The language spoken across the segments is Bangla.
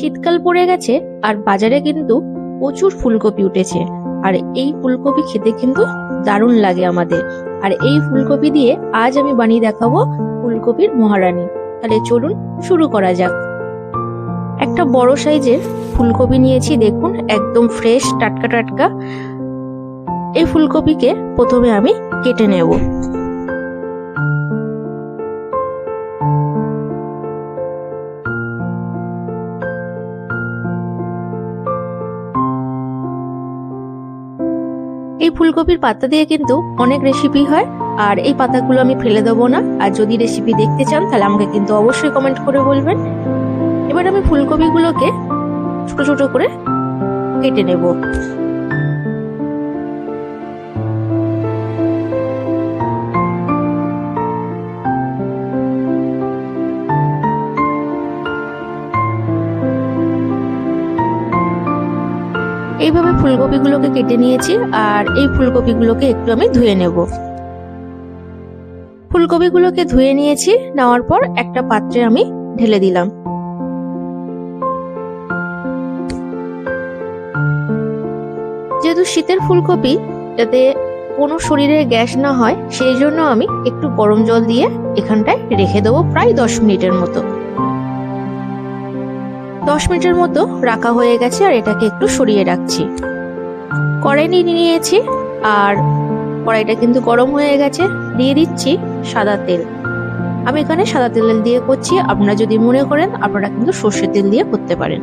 শীতকাল পড়ে গেছে আর বাজারে কিন্তু প্রচুর ফুলকপি উঠেছে। আর এই ফুলকপি খেতে কিন্তু দারুণ লাগে আমাদের। আর এই ফুলকপি দিয়ে আজ আমি বানিয়ে দেখাবো ফুলকপির মহারানী। তাহলে চলুন শুরু করা যাক। একটা বড় সাইজের ফুলকপি নিয়েছি, দেখুন একদম ফ্রেশ টাটকা টাটকা। এই ফুলকপিকে প্রথমে আমি কেটে নেব। এই ফুলকপির পাতা দিয়ে কিন্তু অনেক রেসিপি হয়, আর এই পাতাগুলো আমি ফেলে দেবো না। আর যদি রেসিপি দেখতে চান তাহলে আমাকে কিন্তু অবশ্যই কমেন্ট করে বলবেন। এবার আমি ফুলকপিগুলোকে ছোট ছোট করে কেটে নেব। এইভাবে ফুলকপিগুলোকে কেটে নিয়েছি, আর এই ফুলকপিগুলোকে একটু আমি ধুয়ে নেব। ফুলকপিগুলোকে ধুয়ে নিয়েছি, নেওয়ার পর একটা পাত্রে আমি ঢেলে দিলাম। যেহেতু শীতের ফুলকপি, যাতে কোনো শরীরে গ্যাস না হয় সেই জন্য আমি একটু গরম জল দিয়ে এখানটায় রেখে দেবো প্রায় 10 মিনিটের মতো। 10 মিনিটের মতো রাখা হয়ে গেছে, আর এটাকে একটু সরিয়ে রাখছি। কড়াই নিয়ে নিয়েছি, আর কড়াইটা কিন্তু গরম হয়ে গেছে। দিয়ে দিচ্ছি সাদা তেল। আমি এখানে সাদা তেল দিয়ে করছি, আপনারা যদি মনে করেন আপনারা কিন্তু সর্ষের তেল দিয়ে করতে পারেন।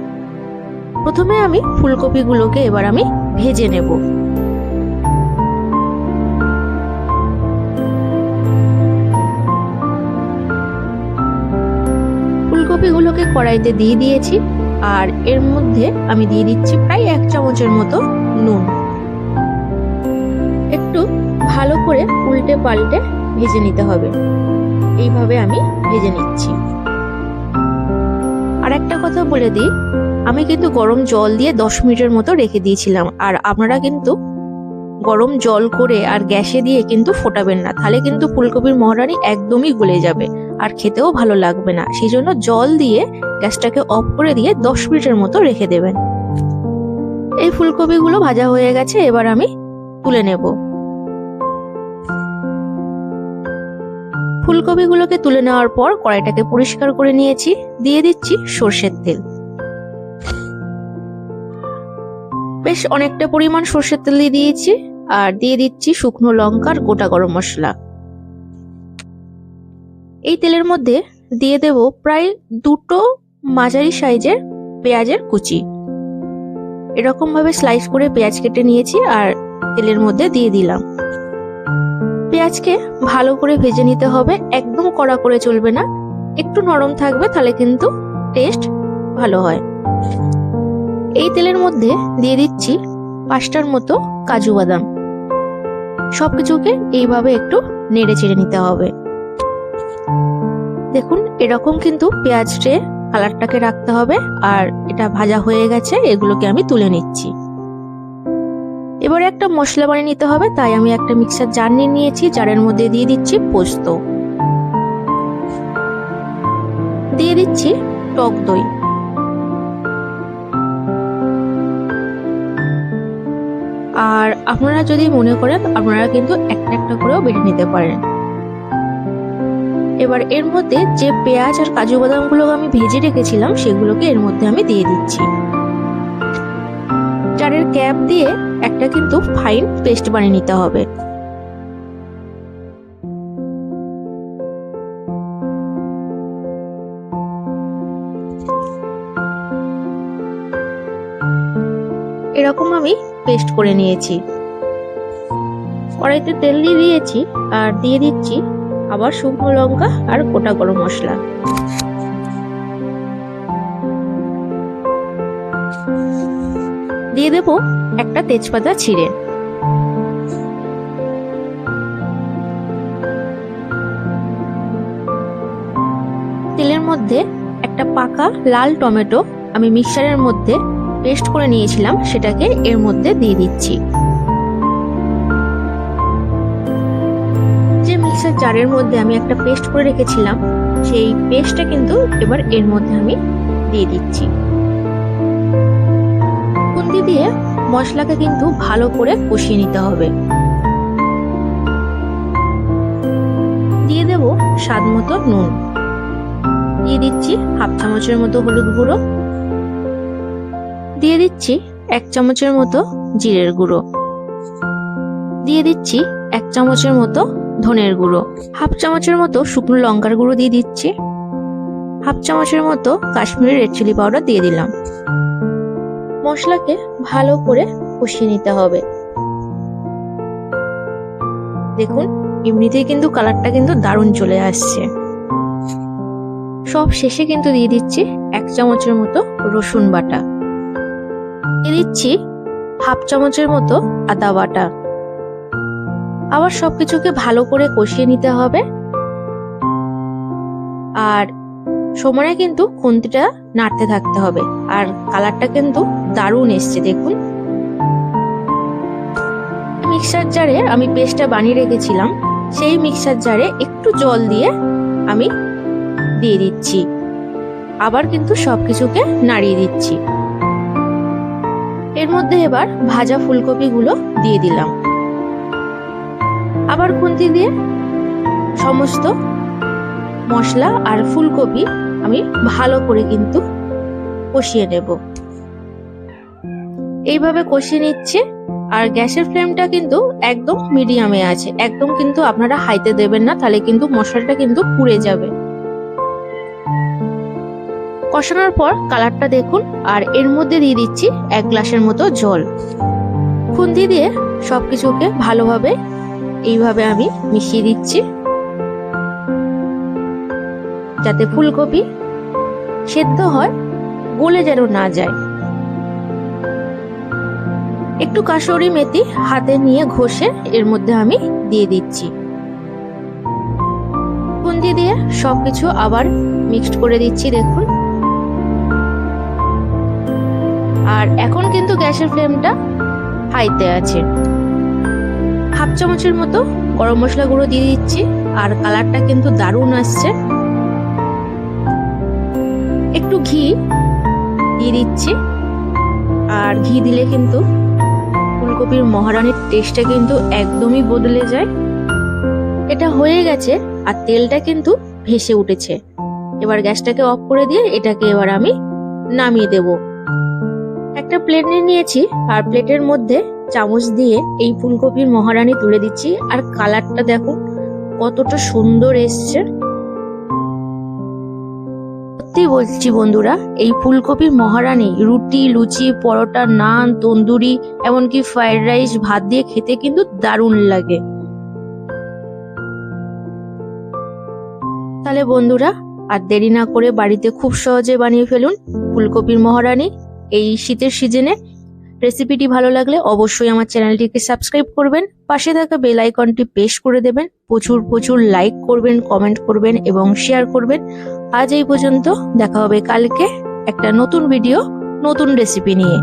প্রথমে আমি ফুলকপিগুলোকে এবার আমি ভেজে নেব। ফুলকপিগুলোকে কড়াইতে দিয়ে দিয়েছি, আর এর মধ্যে আমি দিয়ে দিচ্ছি প্রায় 1 চামচের মতো নুন। একটু ভালো করে উল্টে পাল্টে ভেজে নিতে হবে। এইভাবে আমি ভেজে নিচ্ছি। আর একটা কথা বলে দিই, আমি কিন্তু গরম জল দিয়ে 10 মিনিটের মতো রেখে দিয়েছিলাম। আর আপনারা কিন্তু গরম জল করে আর গ্যাসে দিয়ে কিন্তু ফোটাবেন না, তাহলে কিন্তু ফুলকপির মহারানী একদমই গলে যাবে আর খেতেও ভালো লাগবে না। সেই জন্য জল দিয়ে গ্যাসটাকে অফ করে দিয়ে 10 মিনিটের মতো রেখে দেবেন। এই ফুলকপিগুলো ভাজা হয়ে গেছে, এবার আমি তুলে নেব। ফুলকপিগুলোকে তুলে নেওয়ার পর কড়াইটাকে পরিষ্কার করে নিয়েছি। দিয়ে দিচ্ছি সর্ষের তেল। বেশ অনেকটা পরিমাণ সর্ষের তেল দিয়ে দিয়েছি, আর দিয়ে দিচ্ছি শুকনো লঙ্কার গোটা গরম মশলা। এই তেলের মধ্যে দিয়ে দেব প্রায় 2টো মাঝারি সাইজের পেঁয়াজের কুচি। এরকম ভাবে স্লাইস করে পেঁয়াজ কেটে নিয়েছি, আর তেলের মধ্যে দিয়ে দিলাম। পেঁয়াজকে ভালো করে ভেজে নিতে হবে, একদম কড়া করে চলবে না, একটু নরম থাকবে, তাহলে কিন্তু টেস্ট ভালো হয়। এই তেলের মধ্যে দিয়ে দিচ্ছি 5টার মতো কাজু বাদাম। সবকিছুকে এইভাবে একটু নেড়ে চেড়ে নিতে হবে। দেখুন এরকম কিন্তু পেঁয়াজে কালারটাকে রাখতে হবে। আর এটা ভাজা হয়ে গেছে, এগুলোকে আমি তুলে নিচ্ছি। এবারে একটা মশলা বানিয়ে নিতে হবে, তাই আমি একটা মিক্সার জার নিয়ে নিয়েছি। জারের মধ্যে দিয়ে দিচ্ছি পোস্ত, দিয়ে দিচ্ছি টক দই, আর আপনারা যদি মনে করেন আপনারা কিন্তু একটা একটা করেও বেটে নিতে পারেন। এবার এর মধ্যে যে পেঁয়াজ আর কাজু বাদামগুলো আমি ভেজে রেখেছিলাম সেগুলোকে এর মধ্যে আমি দিয়ে দিচ্ছি। জারের ক্যাপ দিয়ে একটা কিন্তু ফাইন পেস্ট বানিয়ে নিতে হবে। এরকম আমি পেস্ট করে নিয়েছি। কড়াইতে তেল দিয়ে দিয়েছি, আর দিয়ে দিচ্ছি আবার শুকনো লঙ্কা আর গোটা গরম মশলা। দিয়ে দেব একটা তেজপাতা ছিঁড়ে। তেলের মধ্যে একটা পাকা লাল টমেটো আমি মিক্সারের মধ্যে পেস্ট করে নিয়েছিলাম, সেটাকে এর মধ্যে দিয়ে দিচ্ছি। যে মিক্সার জারের মধ্যে আমি একটা পেস্ট করে রেখেছিলাম, সেই পেস্টটা কিন্তু এবার এর মধ্যে আমি দিয়ে দিচ্ছি। খুন্তি দিয়ে মশলাকে কিন্তু ভালো করে কষিয়ে নিতে হবে। দিয়ে দেব স্বাদ মতো নুন, দিয়ে দিচ্ছি হাফ চামচের মতো হলুদ গুঁড়ো, দিয়ে দিচ্ছি 1 চামচের মতো জিরের গুঁড়ো, দিয়ে দিচ্ছি 1 চামচের মতো ধনের গুঁড়ো, হাফ চামচের মতো শুকনো লঙ্কার গুঁড়ো দিয়ে দিচ্ছি, হাফ চামচের মতো কাশ্মীরি রেড চিলি পাউডার দিয়ে দিলাম। মশলাকে ভালো করে কষিয়ে নিতে হবে। দেখুন এমনিতেই কিন্তু কালারটা কিন্তু দারুণ চলে আসছে। সব শেষে কিন্তু দিয়ে দিচ্ছি 1 চামচের মতো রসুন বাটা, দিয়ে দিচ্ছি হাফ চামচের মতো আদা বাটা। আবার সবকিছুকে ভালো করে কষিয়ে নিতে হবে। আর সময় কিন্তু খুন্তিটা নাড়তে থাকতে হবে। আর কালারটা কিন্তু দারুণ এসছে দেখুন। মিক্সার জারে আমি পেস্টটা বানিয়ে রেখেছিলাম, সেই মিক্সার জারে একটু জল দিয়ে আমি দিয়ে দিচ্ছি। আবার কিন্তু সবকিছুকে নাড়িয়ে দিচ্ছি। এর মধ্যে এবার ভাজা ফুলকপিগুলো দিয়ে দিলাম। আবার খুন্তি দিয়ে সমস্ত মশলা আর ফুলকপি আমি ভালো করে কিন্তু কষিয়ে নেব। এইভাবে কষিয়ে নিচ্ছে। আর গ্যাসের ফ্লেমটা কিন্তু একদম মিডিয়ামে আছে, একদম কিন্তু আপনারা হাইতে দেবেন না, তাহলে কিন্তু মশলাটা কিন্তু পুড়ে যাবে। কষানোর পর কালারটা দেখুন। আর এর মধ্যে দিয়ে দিচ্ছি 1 গ্লাসের মতো জল। খুন্তি দিয়ে সবকিছুকে ভালোভাবে এইভাবে আমি মিশিয়ে দিচ্ছি, যাতে ফুলকপি সেদ্ধ হয়, গলে যেন না যায়। একটু কাসুরি মেথি হাতে নিয়ে ঘষে এর মধ্যে আমি দিয়ে দিচ্ছি। খুন্তি দিয়ে সবকিছু আবার মিক্সড করে দিচ্ছি দেখুন। আর এখন কিন্তু গ্যাসের ফ্লেমটা হাইতে আছে। হাফ চামচের মতো গরম মশলা গুঁড়ো দিয়ে দিচ্ছি। আর কালারটা কিন্তু দারুণ আসছে। একটু ঘি দিয়ে দিচ্ছি। আর ঘি দিলে কিন্তু ফুলকপির মহারানীর টেস্টটা কিন্তু একদমই বদলে যায়। এটা হয়ে গেছে আর তেলটা কিন্তু ভেসে উঠেছে। এবার গ্যাসটাকে অফ করে দিয়ে এটাকে এবার আমি নামিয়ে দেব। একটা প্লেট নিয়েছি আর প্লেটের মধ্যে চামচ দিয়ে এই ফুলকপির মহারানী তুলে দিচ্ছি। আর কালারটা দেখুন কতটা সুন্দর এসছে। সত্যি বলছি বন্ধুরা, এই ফুলকপির মহারানী রুটি, লুচি, পরোটা, নান, তন্দুরি, এমনকি ফ্রাইড রাইস, ভাত দিয়ে খেতে কিন্তু দারুণ লাগে। তাহলে বন্ধুরা আর দেরি না করে বাড়িতে খুব সহজে বানিয়ে ফেলুন ফুলকপির মহারানী এই শীতের সিজনে। রেসিপিটি ভালো লাগলে অবশ্যই আমার চ্যানেলটিকে সাবস্ক্রাইব করবেন, পাশে থাকা বেল আইকনটি প্রেস করে দেবেন, প্রচুর প্রচুর লাইক করবেন, কমেন্ট করবেন এবং শেয়ার করবেন। আজ এই পর্যন্ত, দেখা হবে কালকে একটা নতুন ভিডিও, নতুন রেসিপি নিয়ে।